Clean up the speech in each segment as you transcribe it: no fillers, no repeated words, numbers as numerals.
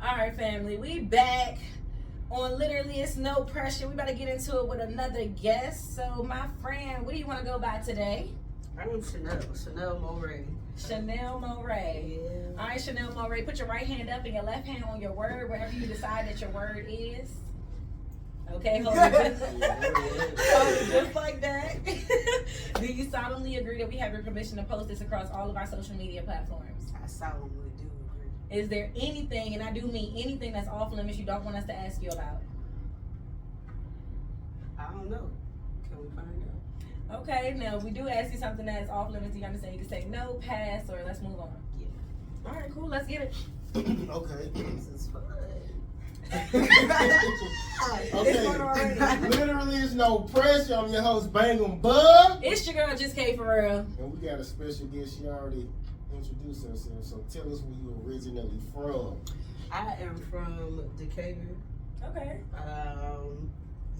All right, family, we back on Literally It's No Pressure. We about to get into it with another guest. So, my friend, what do you want to go by today? I'm Shanel.Morae. Shanel.Morae. Yeah. All right, Shanel.Morae, put your right hand up and your left hand on your word, wherever you decide that your word is. Okay, hold it just like that. Do you solemnly agree that we have your permission to post this across all of our social media platforms? I solemnly do agree. Is there anything, and I do mean anything, that's off limits you don't want us to ask you about? I don't know. Can we find out? Okay, now if we do ask you something that's off limits, you understand, you can say no, pass, or let's move on. Yeah. All right, cool, let's get it. Okay. This is fun. Okay. Literally is no pressure. I'm your host, Bangembugg. It's your girl, Just K for real. And we got a special guest. She already introduced herself. So tell us where you originally from. I am from Decatur. Okay.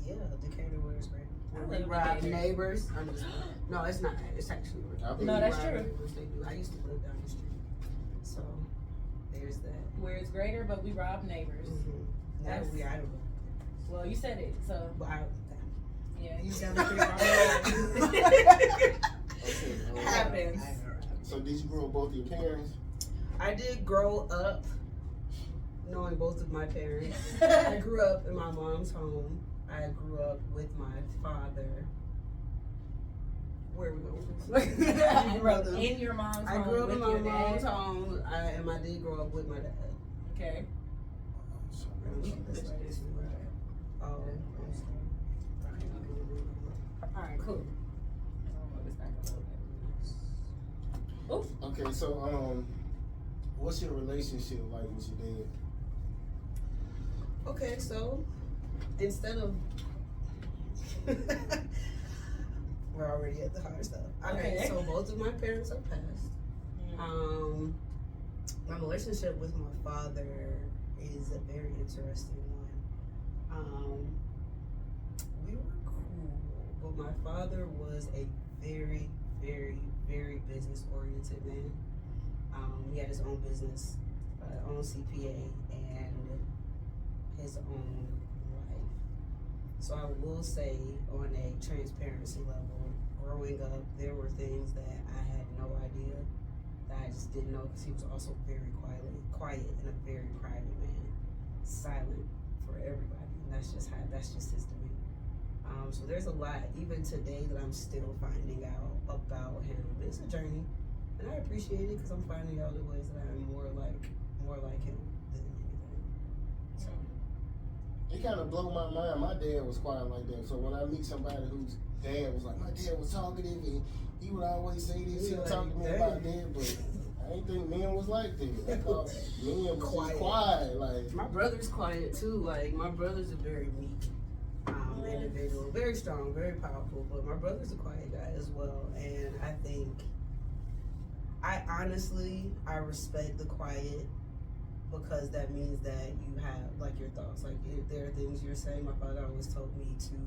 Yeah, Decatur, where it's great. I We live rob Decatur. neighbors. I'm just no, it's not. It's actually No, that's rob true. Neighbors, they do. I used to live down the street, so there's that. Where it's greater, but we rob neighbors. Mm-hmm. Now That's- we out of it. Well, you said it, so But I, yeah, you sound pretty Okay. Happens. So did you grow up both your parents? I did grow up knowing both of my parents. I grew up in my mom's home. I grew up with my father. Where we going? You grew up in your mom's home. I grew up with in my your dad? mom's home, and I did grow up with my dad. Okay. Oh, All right, cool. Oops. Okay, so what's your relationship like with your dad? okay, so instead of we're already at the hard stuff. Okay, so both of my parents are passed. My relationship with my father is a very interesting one. We were cool, but my father was a very, very, very business-oriented man. He had his own business, own CPA, and his own life. So I will say, on a transparency level, growing up, there were things that I had no idea, that I just didn't know, because he was also very quiet and a very private man, silent for everybody, and that's just his demeanor. So there's a lot, even today, that I'm still finding out about him. It's a journey, and I appreciate it, because I'm finding out the ways that I'm more like him than anything. So. It kind of blew my mind. My dad was quiet like that. So when I meet somebody whose dad was like, my dad was talkative, and he would always say this, he would talk to me about dad, but I didn't think men was like that. I thought men was quiet. Like, my brother's quiet too. Like, my brother's a very meek individual, very strong, very powerful, but my brother's a quiet guy as well. And I think, I respect the quiet, because that means that you have, like, your thoughts. Like, if there are things you're saying, my father always told me to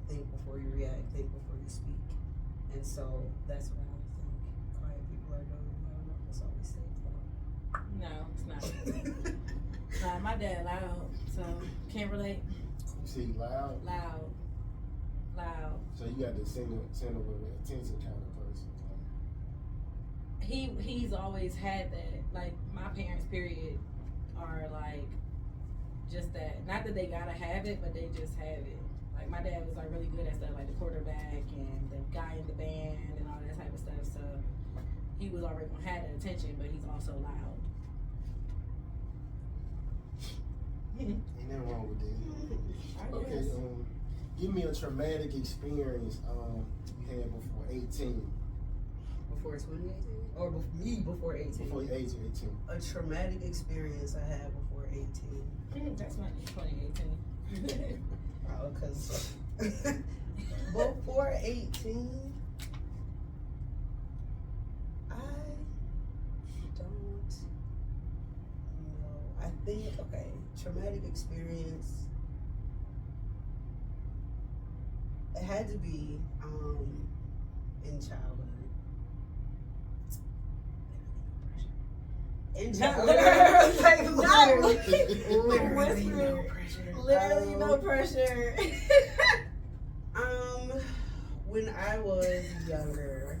think before you react, think before you speak. And so that's what I think quiet people are doing. I don't know if it's always safe though. No, it's not. Nah, my dad loud, so can't relate. you see, loud. Loud. So you got the center of attention kind of person. He's always had that. Like, my parents, period, are like just that. Not that they gotta have it, but they just have it. Like, my dad was like really good at stuff, like the quarterback and the guy in the band and all that type of stuff. So he was already gonna have that attention, but he's also loud. Ain't nothing wrong with that. I Okay, guess. give me a traumatic experience you had before 18. Before 2018? Or before 18? Before age of 18. A traumatic experience I had before 18. That's not 2018. Oh, because before 18, I don't know. I think, okay, traumatic experience, it had to be in childhood. in jail. Like, literally no pressure. Literally no pressure. When I was younger,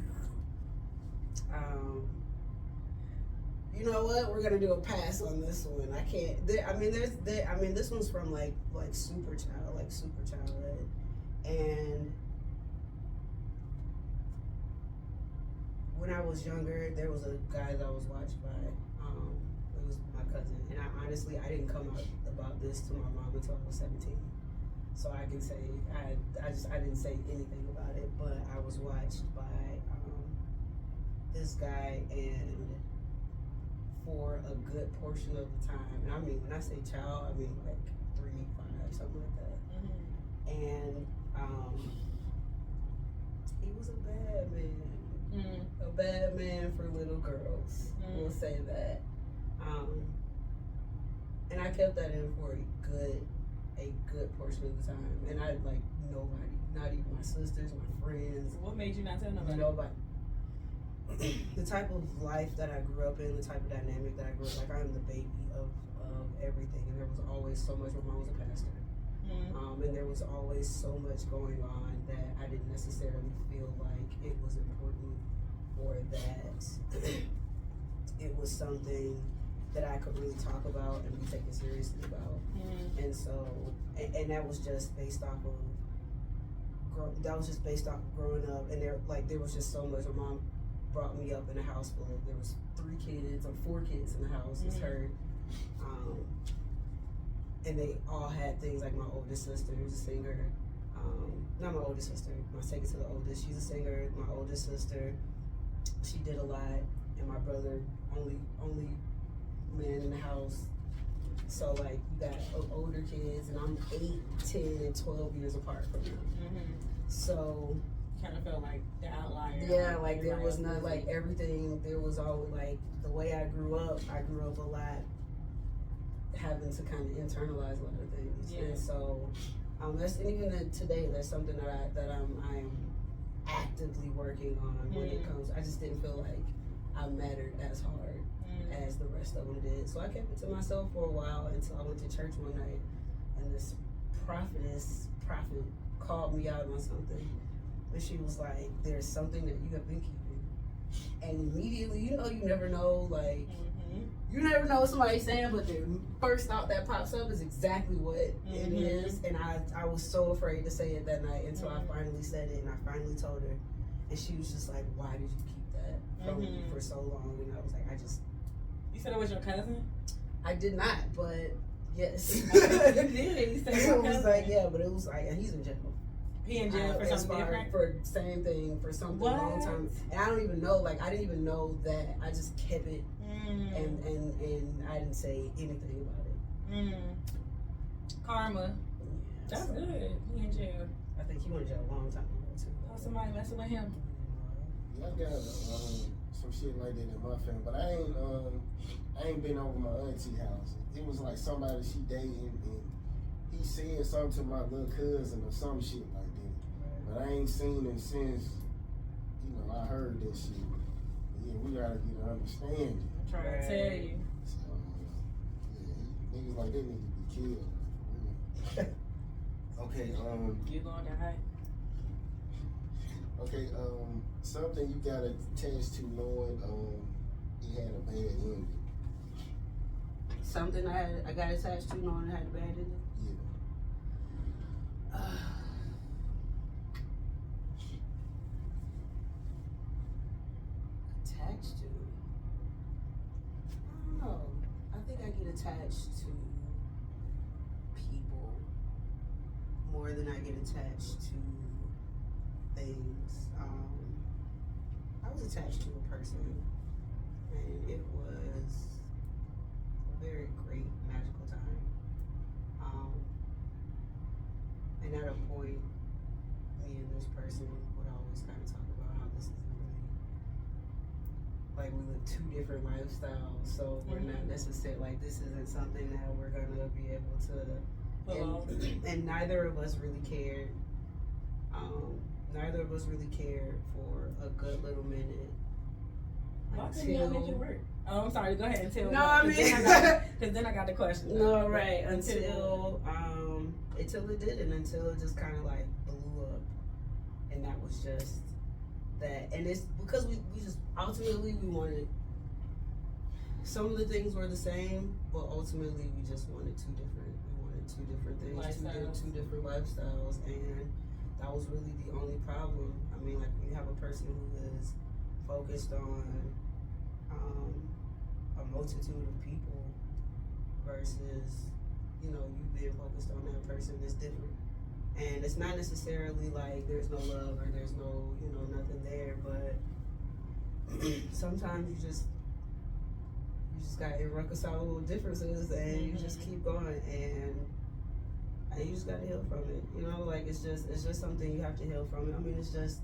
you know what? We're gonna do a pass on this one. I can't. This one's from like super childhood, and when I was younger, there was a guy that I was watched by. It was my cousin, and I didn't come out about this to my mom until I was 17. So I can say I didn't say anything about it, but I was watched by this guy, and for a good portion of the time, and I mean when I say child, I mean like 3, 5, something like that. Mm-hmm. And he was a bad man, a bad man for little girls. We'll say that. And I kept that in for a good portion of the time, and I like nobody, not even my sisters, my friends. What made you not tell nobody? Nobody. The type of life that I grew up in, the type of dynamic that I grew up, like I'm the baby of everything, and there was always so much. My mom was a pastor, and there was always so much going on that I didn't necessarily feel like it was important, or that it was something that I could really talk about and be taken seriously about. And so, and that was just based off of growing up, and there was just so much. My mom brought me up in a house full of, there was 3 kids or 4 kids in the house. It's her, and they all had things like my oldest sister is a singer. Not my oldest sister, my second to the oldest. She's a singer. My oldest sister, she did a lot, and my brother, only man in the house. So like you got older kids, and I'm 8, 10, and 12 years apart from them. So kind of felt like the outlier. Yeah, like there was not like everything. There was always like the way I grew up a lot having to kind of internalize a lot of things. Yeah. And so and even today, that's something that I'm actively working on when it comes. I just didn't feel like I mattered as hard as the rest of them did. So I kept it to myself for a while until I went to church one night, and this prophet called me out on something. And she was like, there's something that you have been keeping. And immediately, you never know, like, you never know what somebody's saying, but the first thought that pops up is exactly what it is. And I was so afraid to say it that night until I finally said it, and I finally told her. And she was just like, why did you keep that from me for so long? And I was like, You said it was your cousin? I did not, but yes. You did. You said it It was like, yeah, but it was like, and he's in jail. He in jail for something different? For the same thing, for something a long time. And I don't even know, like, I didn't even know that. I just kept it, and I didn't say anything about it. Karma. Yeah, That's good. He in jail. I think he went to jail a long time ago, too. Oh, somebody messing with him. Yeah, I got some shit like that in my family, but I ain't been over my auntie house. It was like somebody she dating, and he said something to my little cousin or some shit like that. But I ain't seen him since, I heard that shit. But yeah, we gotta get an understanding. I'm trying to tell you. So, yeah, niggas like that need to be killed. Okay, You gonna die. Okay, something you got attached to knowing it had a bad ending. Something I got attached to knowing it had a bad ending? Yeah. Attached to? I don't know. I think I get attached to people more than I get attached to things. I was attached to a person, and it was a very great, magical time. And at a point, me and this person would always kind of talk about how this isn't really, like, we live 2 different lifestyles, so we're not necessarily, like, this isn't something that we're gonna be able to, and neither of us really cared. Neither of us really cared for a good little minute. Why Why couldn't y'all make it work? Oh, I'm sorry. Go ahead and tell. No, I mean, because then I got the question. No, right. Until it didn't. Until it just kind of like blew up, and that was just that. And it's because we just ultimately we wanted. Some of the things were the same, but ultimately we just wanted two different. We wanted two different things, two different lifestyles, and that was really the only problem. I mean, like when you have a person who is focused on a multitude of people versus, you know, you being focused on that person is different. And it's not necessarily like there's no love or there's no, you know, nothing there, but sometimes you just got irreconcilable differences and you just keep going and you just gotta heal from it. You know, like it's just something you have to heal from it. I mean, it's just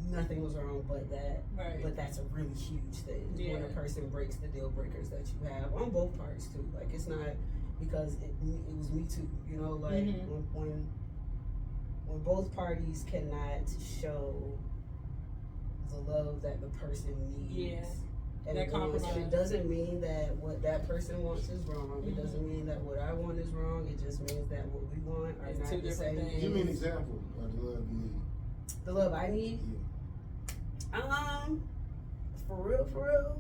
nothing was wrong but that. Right. But that's a really huge thing when a Yeah. person breaks the deal breakers that you have on both parts too. Like it's not because it was me too. You know, like when both parties cannot show the love that the person needs. Yeah. And That compromise. it doesn't mean that what that person wants is wrong. It doesn't mean that what I want is wrong. It just means that what we want are It's not two the same different things. Give me an example of the love you need. The love I need? Yeah. For real,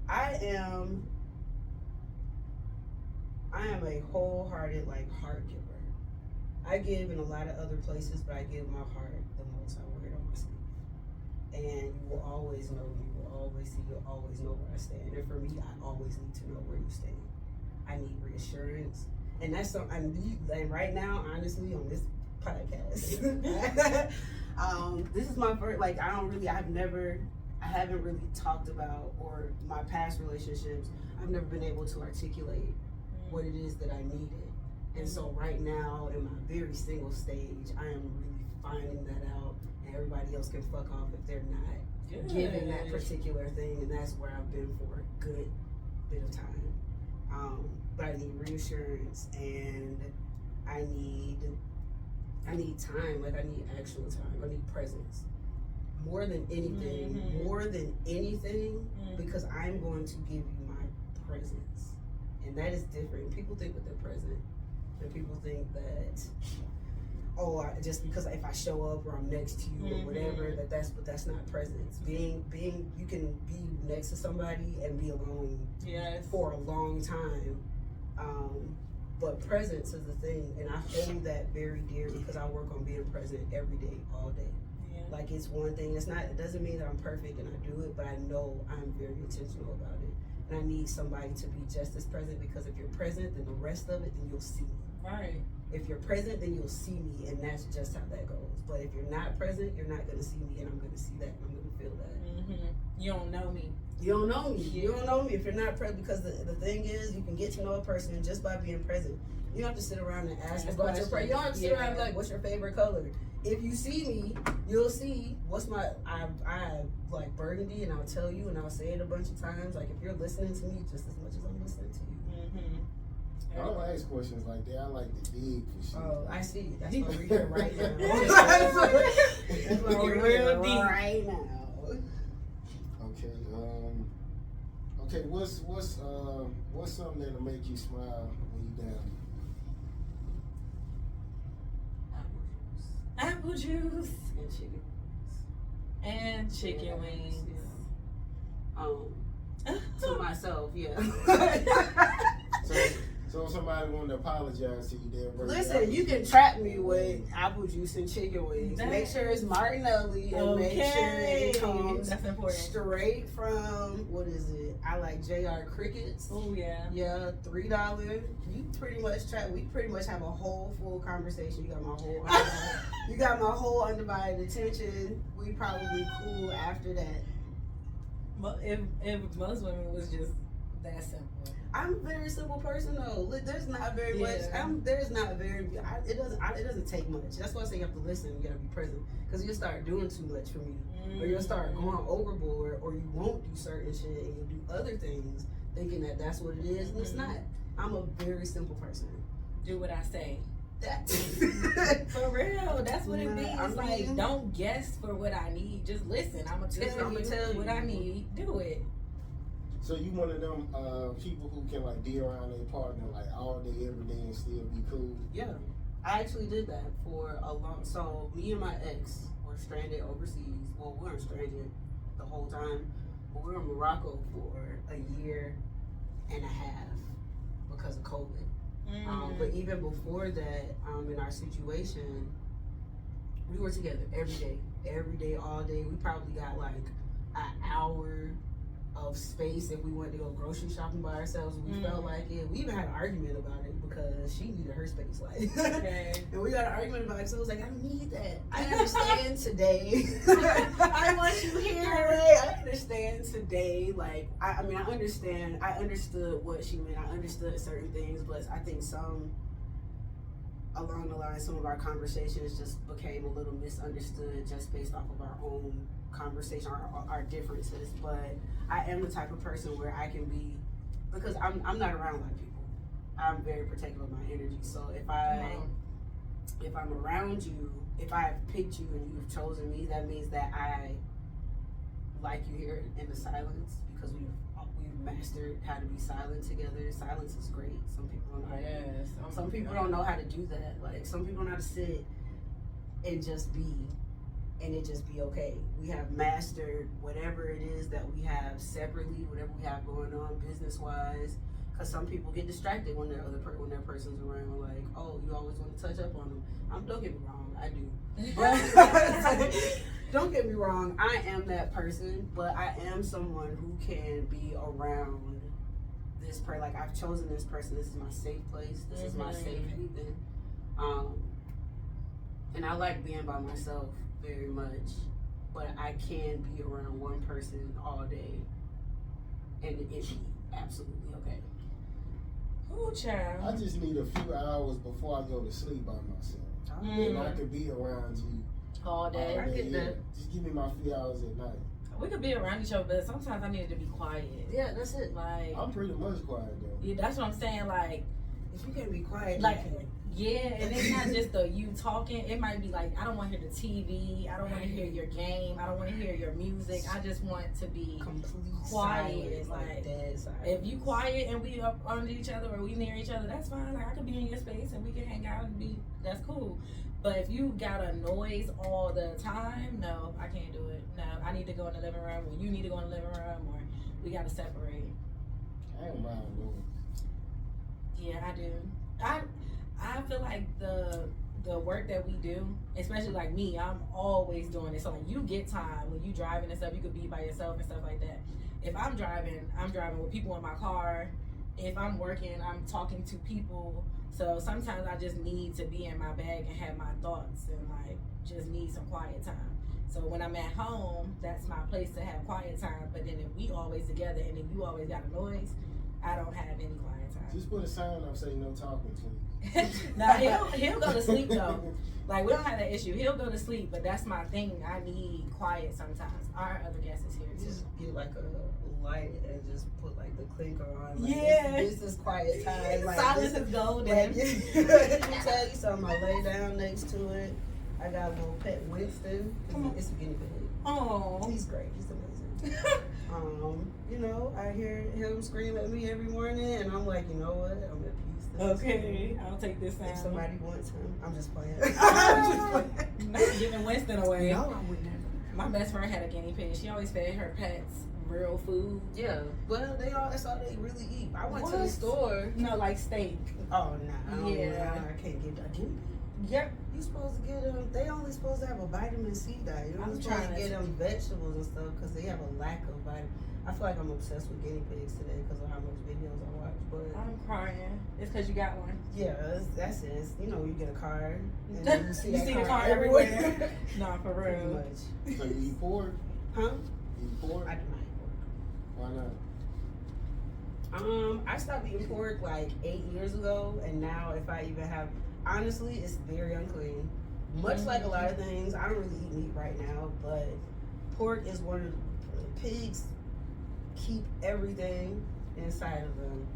I am a wholehearted, like, heart giver. I give in a lot of other places, but I give my heart the most. I wear it on my sleeve. And you will always know me. You will always see. You'll always know where I stand. And for me, I always need to know where you stand. I need reassurance. And that's something I need. And right now, honestly, on this podcast, this is my first, like, I haven't really talked about, or my past relationships, I've never been able to articulate what it is that I needed. And so right now, in my very single stage, I am really finding that out, and everybody else can fuck off if they're not given that particular thing, and that's where I've been for a good bit of time. But I need reassurance, and I need time, like I need actual time, I need presence. More than anything, because I'm going to give you my presence. And that is different. People think that they're present, and people think that, just because if I show up or I'm next to you or whatever, that's not presence. Being, you can be next to somebody and be alone for a long time. But presence is the thing, and I hold that very dear because I work on being present every day, all day. Yeah. Like it's one thing. It doesn't mean that I'm perfect and I do it, but I know I'm very intentional about it. And I need somebody to be just as present, because if you're present, then the rest of it, then you'll see me. Right. If you're present, then you'll see me, and that's just how that goes. But if you're not present, you're not gonna see me, and I'm gonna see that, and I'm gonna feel that. You don't know me. You don't know me. You don't know me if you're not present, because the thing is, you can get to know a person just by being present. You don't have to sit around and ask about your friend. You don't have to sit around and be like, what's your favorite color? If you see me, you'll see I like burgundy, and I'll tell you, and I'll say it a bunch of times. Like if you're listening to me just as much as I'm listening to you. I don't ask questions like that. I like to dig for shit. Oh, I see. That's why we're here right now. That's why we're real here deep right now. Okay. Okay. What's something that'll make you smile when you down? Apple juice And chicken. and chicken wings. To myself, yeah. So if somebody wanted to apologize to you, they'll bring Listen, you can trap me with apple juice and chicken wings. Make sure it's Martinelli, and make sure it comes That's important. straight from, what is it? I like JR Crickets. Oh yeah. Yeah, $3. You pretty much we pretty much have a whole full conversation. You got my whole undivided attention. We probably cool after that. Well, if most women was just that simple. I'm a very simple person though. There's not very much. It doesn't take much. That's why I say you have to listen. You gotta be present, because you'll start doing too much for me, or you'll start going overboard, or you won't do certain shit and you'll do other things thinking that that's what it is, and it's not. I'm a very simple person. Do what I say. that. For real, that's what it Nah, means. I It's like, mean- don't guess for what I need. Just listen. I'm gonna tell you what I need. Do it. So you one of them people who can like be around their partner like all day, every day, and still be cool? Yeah, I actually did that for a long. So me and my ex were stranded overseas. Well, we weren't stranded the whole time, but we were in Morocco for a year and a half because of COVID. But even before that, in our situation, we were together every day, all day. We probably got like an hour of space if we wanted to go grocery shopping by ourselves. We felt like it. We even had an argument about it because she needed her space, like. Okay. And we got an argument about it. So I was like, I don't need that. I understand today. I want you here. Right? I understand today. Like, I mean, I understood what she meant. I understood certain things, but I think along the line, some of our conversations just became a little misunderstood just based off of our own conversation, our differences. But I am the type of person where I can be, because I'm not around a lot of people. I'm very protective of my energy. So if I'm around you, if I have picked you and you've chosen me, that means that I like you here in the silence, because we've mastered how to be silent together. Silence is great. Some people don't know how to do. Some people don't know how to do that. Like, some people know how to sit and just be, and it just be okay. We have mastered whatever it is that we have separately, whatever we have going on business wise. Because some people get distracted when when their person's around. Like, oh, you always want to touch up on them. Don't get me wrong, I do. But don't get me wrong, I am that person. But I am someone who can be around this person. Like, I've chosen this person. This is my safe place. This is my safe haven. And I like being by myself very much. But I can be around one person all day, and it be absolutely okay. Ooh, child. I just need a few hours before I go to sleep by myself. And I could be around you All day. I get that. Just give me my few hours at night. We could be around each other, but sometimes I needed to be quiet. Yeah, that's it. Like, I'm pretty much quiet though. yeah, that's what I'm saying. Like, If you can't be quiet, like, you can't. yeah, and it's not just the you talking. It might be like, I don't want to hear the TV. I don't want to hear your game. I don't want to hear your music. I just want to be Complete quiet. silence, Like, dead silence. if you quiet and we up under each other or we near each other, that's fine. Like, I could be in your space and we can hang out and be. That's cool. But if you got a noise all the time, no, I can't do it. No, I need to go in the living room, or you need to go in the living room, or we got to separate. I don't mind doing Yeah, I do. I feel like the work that we do, especially like me, I'm always doing it. So like, you get time when you driving and stuff, you could be by yourself and stuff like that. If I'm driving with people in my car. If I'm working, I'm talking to people. So sometimes I just need to be in my bag and have my thoughts and like just need some quiet time. So when I'm at home, that's my place to have quiet time. But then if we always together and if you always got a noise, I don't have any quiet time. Just put a sign up saying no talking, please. Now he'll go to sleep though. Like, we don't have that issue. He'll go to sleep, but that's my thing. I need quiet sometimes. Our other guest is here too. Just get like a light and just put like the clinker on. Like, Yeah. This is quiet time. Like, Silence this is golden. Like, let me tell you something. I lay down next to it. I got a little pet Winston. It's a guinea pig. Oh, He's great. He's amazing. You know, I hear him scream at me every morning, and I'm like, you know what? I'm at peace. This is okay. I'll take this cool. If sound. somebody wants him, I'm just playing. Not giving Winston away. No, I would never. My best friend had a guinea pig. She always fed her pets real food. Yeah, well, that's all they really eat. I went to the What? store. No, like steak. Oh, nah. Yeah. I can't get that. Guinea pig? Yep. You supposed to get them. They only supposed to have a vitamin C diet. You're I'm only supposed trying to to- get them vegetables and stuff because they have a lack of vitamin. I feel like I'm obsessed with guinea pigs today because of how much videos I watch. But I'm crying. It's because you got one. yeah, that's it. You know, you get a card and then you see, You that see the card car everywhere. Nah, for Pretty real. much. So you eat pork? Huh? You eat pork? I do not eat pork. Why not? I stopped eating pork like 8 years ago, and now if I even have, honestly, it's very unclean. Much like a lot of things, I don't really eat meat right now, but pork is one of the pigs keep everything inside of them.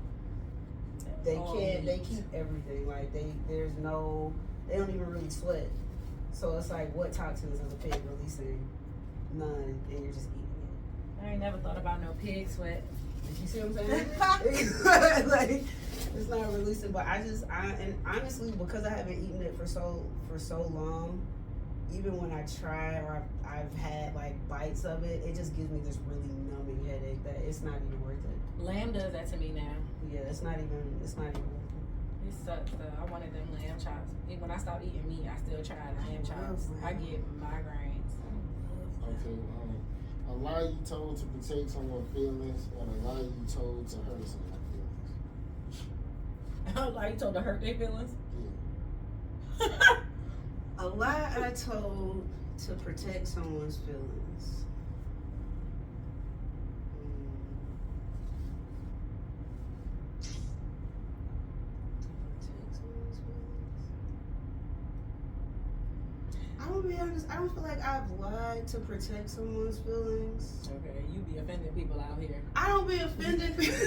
They can't. They keep everything. Like they don't even really sweat. So it's like, what toxins is a pig releasing? None, and you're just eating it. I ain't never thought about no pig sweat. Did you see what I'm saying? Like, it's not releasing, but and honestly, because I haven't eaten it for so long, even when I try or I've had like bites of it, it just gives me this really numbing headache that it's not even worth it. Lamb does that to me now. Yeah, it's not even worth it. It sucks though. I wanted them lamb chops. When I stopped eating meat, I still tried lamb chops. I get migraines. Okay, a lie you told to protect someone's feelings, and a lie you told to hurt someone's feelings. Like you told to hurt their feelings? Yeah. A lie I told to protect someone's feelings. I'm gonna be honest, I don't feel like I've lied to protect someone's feelings. Okay, you be offending people out here. I don't be offended people.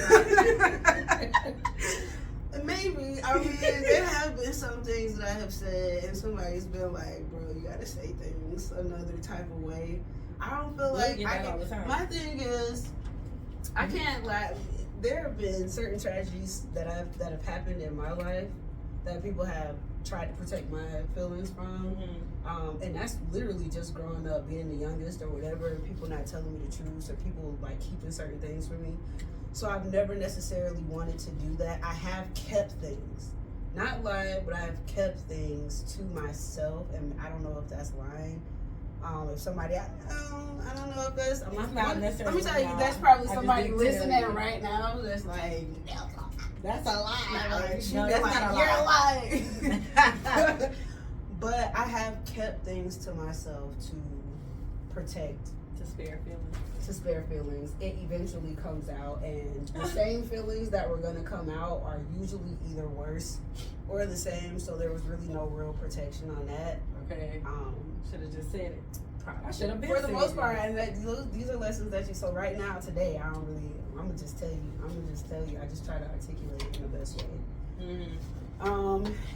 Maybe. I mean, there have been some things that I have said, and somebody's been like, bro, you gotta say things another type of way. I don't feel like I all the time. My thing is, I can't lie. There have been certain tragedies that have happened in my life that people have tried to protect my feelings from. And that's literally just growing up, being the youngest or whatever, people not telling me the truth or people like keeping certain things from me. So I've never necessarily wanted to do that. I have kept things, not lied, but I have kept things to myself, and I don't know if that's lying. If somebody, I don't know if that's. Not necessarily. Let me tell you, that's probably somebody listening right now that's like, that's a lie. No, that's not a lie. You're lying. But I have kept things to myself to protect. To spare feelings. To spare feelings. It eventually comes out, and the same feelings that were going to come out are usually either worse or the same, so there was really no real protection on that. Okay. Should have just said it. I should have been. For the most part, and these are lessons that you. So right now, today, I'm gonna just tell you. I just try to articulate it in the best way.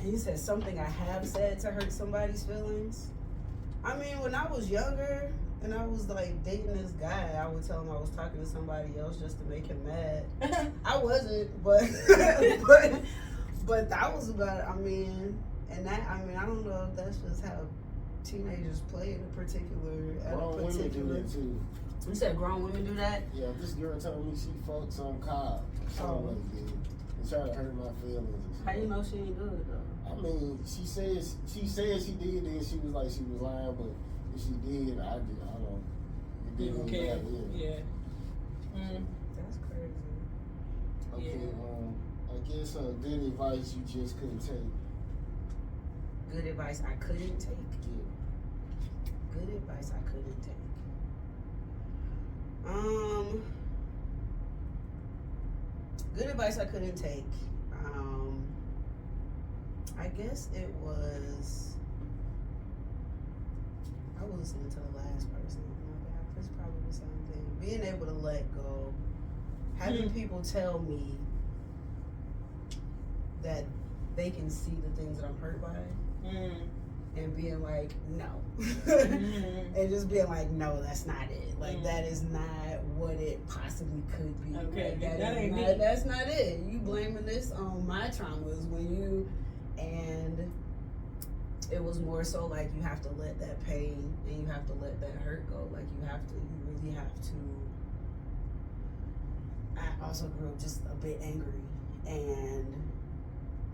He said something I have said to hurt somebody's feelings. I mean, when I was younger and I was like dating this guy, I would tell him I was talking to somebody else just to make him mad. I wasn't, but that was about it. I mean, I don't know if that's just how teenagers play at a particular. Women do that too. You said grown women do that? Yeah, this girl told me she fucked some cop. And tried to hurt my feelings. How you know she ain't do it though? I mean, she said she did, then she was like she was lying, but if she did, I did. I don't know. You don't care. Yeah. That's crazy. Okay. I guess good advice you just couldn't take. Good advice I couldn't take. Yeah. Good advice I couldn't take. Good advice I couldn't take. I guess it was. I was listening to the last person. It's probably the same thing. Being able to let go. Having people tell me that they can see the things that I'm hurt by. And being like, no. And just being like, no, that's not it. Like, that is not what it possibly could be. Okay, like, that's not it. You blaming this on my traumas and it was more so like you have to let that pain and you have to let that hurt go. Like, you really have to. I also grew up just a bit angry, and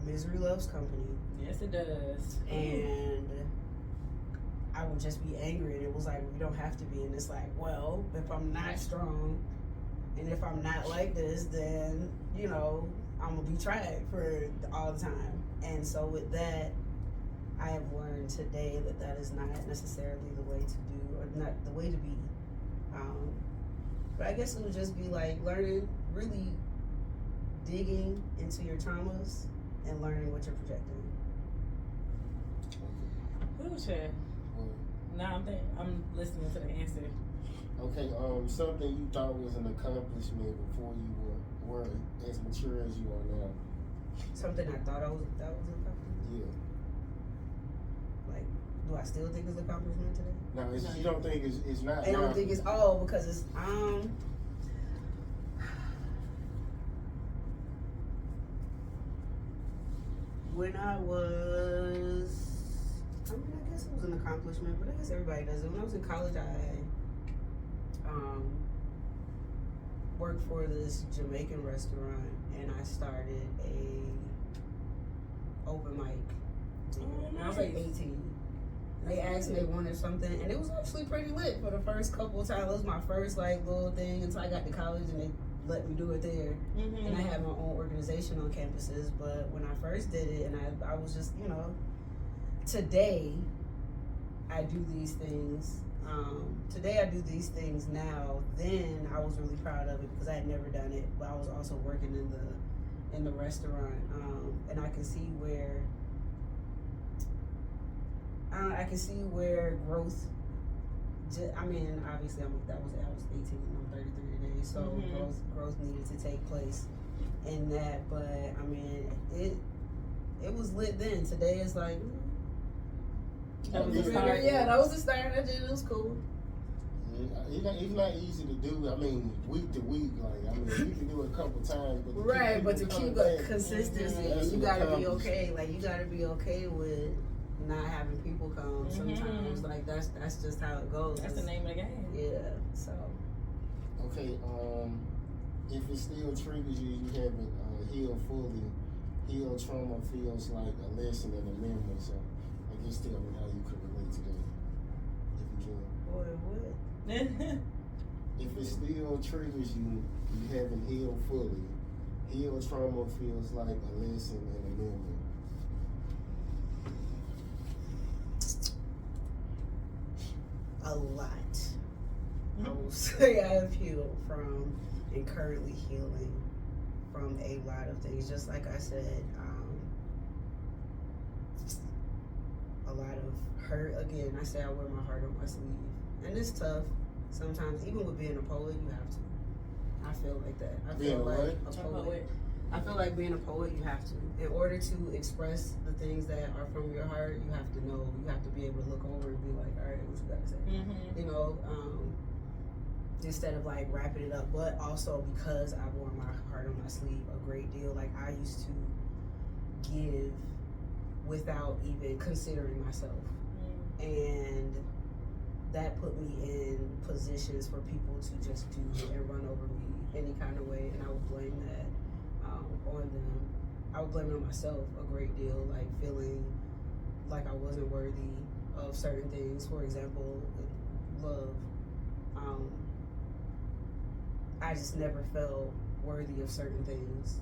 misery loves company. Yes, it does. And I would just be angry, and it was like, we don't have to be. And it's like, well, if I'm not strong, and if I'm not like this, then, I'm going to be tried for all the time. And so with that, I have learned today that is not necessarily the way to do, or not the way to be. But I guess it would just be like learning, really digging into your traumas and learning what you're projecting. Who said? Now I'm listening to the answer. Okay, something you thought was an accomplishment before you were as mature as you are now. Something I thought that was an accomplishment. Yeah. Like, do I still think it's an accomplishment today? No, you don't think it's not. I don't think it's because it's when I guess it was an accomplishment, but I guess everybody does it. When I was in college, I worked for this Jamaican restaurant, and I started a open mic. And I was like 18. They asked me, they wanted something, and it was actually pretty lit for the first couple of times. It was my first like little thing until I got to college, and they let me do it there. And I had my own organization on campuses. But when I first did it, and I was just, today I do these things. Today I do these things now. Then I was really proud of it because I had never done it, but I was also working in the restaurant, and I can see where growth. I mean, obviously, I was 18 and I'm 33 today, so growth needed to take place in that. But I mean, it was lit then. Today is like. That was the start. Yeah, that was the start. I did. It was cool. Yeah, it's not easy to do. I mean, week to week, like you can do it a couple times, but to keep the consistency, you gotta be okay. Like you gotta be okay with not having people come. Sometimes, like that's just how it goes. That's the name of the game. Yeah. So. Okay. If it still triggers you, you haven't healed fully. Healed trauma feels like a lesson and a memory. So. Just tell me how you could relate to that, if you can. Boy, what? If it still triggers you, you haven't healed fully. Healed trauma feels like a lesson and a memory. A lot. I will say I have healed from and currently healing from a lot of things. Just like I said, a lot of hurt. Again, I say I wear my heart on my sleeve, and it's tough sometimes. Even with being a poet, you have to. I feel like that. I feel like a poet. I feel like being a poet, you have to. In order to express the things that are from your heart, you have to know. You have to be able to look over and be like, all right, what you gotta say? Instead of like wrapping it up. But also because I wore my heart on my sleeve a great deal. Like I used to give without even considering myself. And that put me in positions for people to just do and run over me any kind of way, and I would blame that on them. I would blame it on myself a great deal, like feeling like I wasn't worthy of certain things. For example, love. I just never felt worthy of certain things.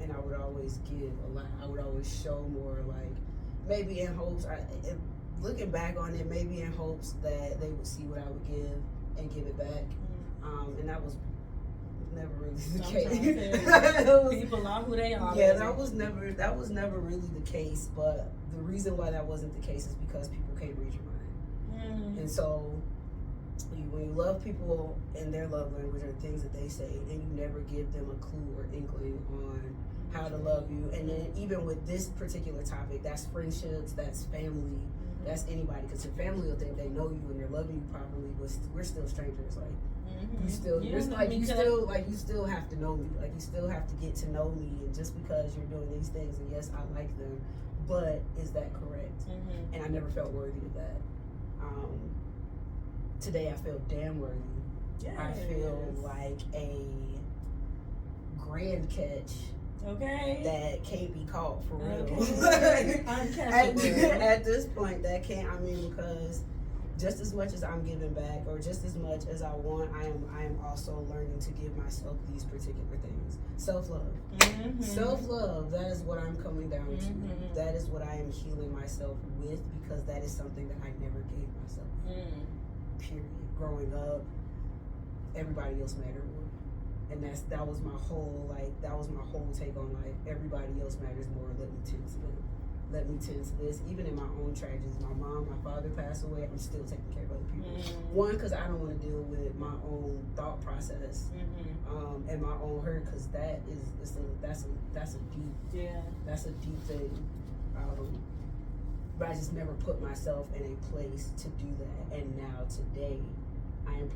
And I would always give a lot. I would always show more, like maybe in hopes. Looking back on it, maybe in hopes that they would see what I would give and give it back. And that was never really the case. People are who they are. Yeah, that was never really the case. But the reason why that wasn't the case is because people can't read your mind. And so when you love people in their love language or things that they say, and you never give them a clue or inkling on how to love you, and then even with this particular topic, that's friendships, that's family, that's anybody, because your family will think they know you and they're loving you properly, but we're still strangers. Like you still have to know me. Like you still have to get to know me, and just because you're doing these things, and yes, I like them, but is that correct? And I never felt worthy of that. Today I feel damn worthy. Yes. I feel like a grand catch. Okay. That can't be caught for real. Okay. At this point, that can't. I mean, because just as much as I'm giving back, or just as much as I want, I am also learning to give myself these particular things. Self-love. Self-love. That is what I'm coming down to. That is what I am healing myself with, because that is something that I never gave myself. Period. Growing up, everybody else mattered more, and that was my whole take on life. Everybody else matters more. Let me tend to them. let me tend to this. Even in my own tragedies, my mom, my father passed away, I'm still taking care of other people. One, because I don't want to deal with my own thought process and my own hurt, because that's a deep thing. But I just never put myself in a place to do that. And now today, I am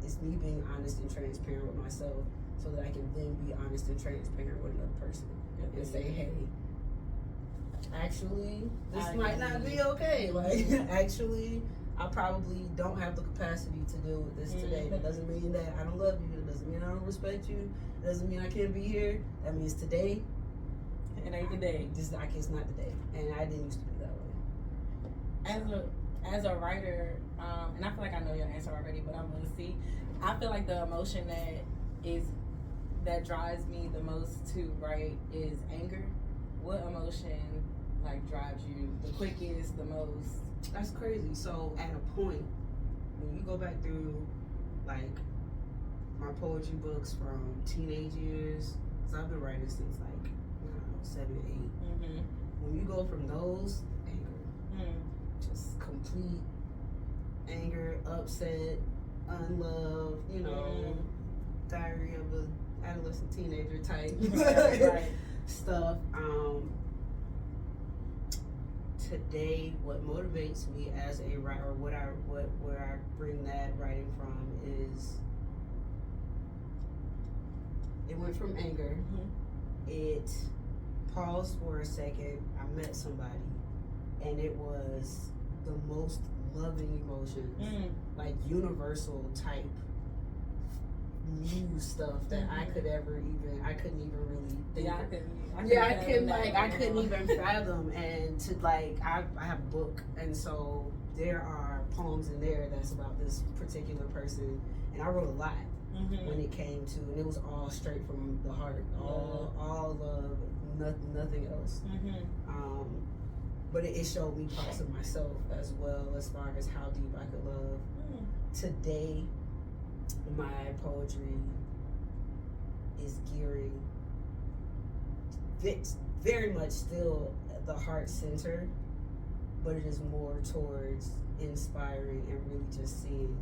it's me being honest and transparent with myself, so that I can then be honest and transparent with another person and say, hey, actually, this might not be okay. Like, actually, I probably don't have the capacity to deal with this today. That doesn't mean that I don't love you. It doesn't mean I don't respect you. It doesn't mean I can't be here. That means today, it ain't the day. It's not the day. And I didn't used to be that way. As a writer, and I feel like I know your answer already, but I'm gonna see. I feel like the emotion that drives me the most to write is anger. What emotion drives you the quickest, the most? That's crazy. So at a point, when you go back through my poetry books from teenage years, because I've been writing since 7, 8. When you go from those, anger, just complete anger, upset, unloved, diary of an adolescent teenager type stuff. Today, what motivates me as a writer, where I bring that writing from is, it went from anger. It paused for a second. I met somebody, and it was the most loving emotions, universal type muse stuff that I couldn't even really think. I couldn't even fathom. And to I have a book, and so there are poems in there that's about this particular person, and I wrote a lot when it came to, and it was all straight from the heart, all love, nothing else. But it showed me parts of myself as well, as far as how deep I could love. Today, my poetry is gearing very much still at the heart center, but it is more towards inspiring and really just seeing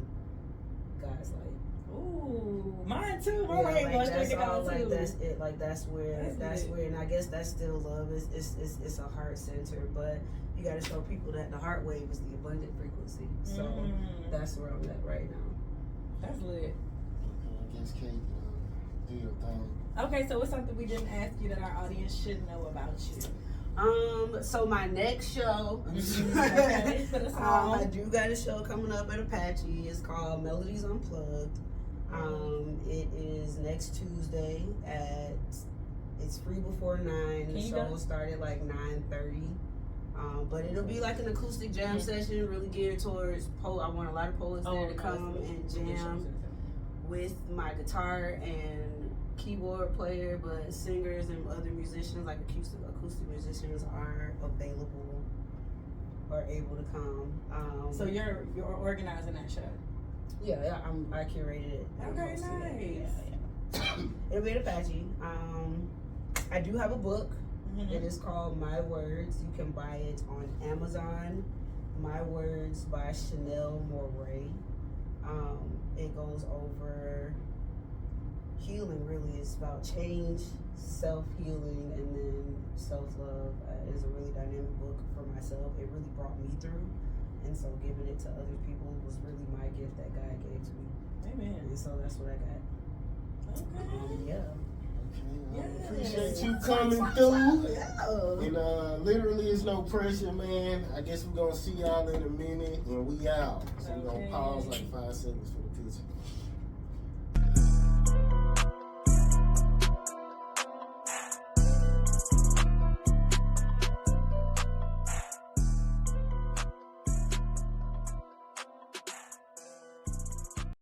God's light. Ooh, mine too. That's it. That's where, and I guess that's still love. It's a heart center, but you got to show people that the heart wave is the abundant frequency. So that's where I'm at right now. That's lit. I guess Kate, do your thing. Okay, so what's something we didn't ask you that our audience should know about you? So my next show, I do got a show coming up at Apache. It's called Melodies Unplugged. It is next Tuesday it's free before 9. The show will start at 9:30. But it'll be like an acoustic jam session, really geared towards I want a lot of poets there to come and jam with my guitar and keyboard player, but singers and other musicians, like acoustic musicians, are available or able to come. So you're organizing that show? Yeah, I curated it. Okay, nice. Yeah. It'll be at Apache. I do have a book. It is called My Words. You can buy it on Amazon. My Words by Shanel.Morae. It goes over healing, really. It's about change, self-healing, and then self-love. It's a really dynamic book for myself. It really brought me through. And so giving it to other people was really my gift that God gave to me. Amen. And so that's what I got. Okay. Yeah. Appreciate you coming through. And literally, it's no pressure, man. I guess we're gonna see y'all in a minute, and we out. So we're gonna pause 5 seconds for the picture.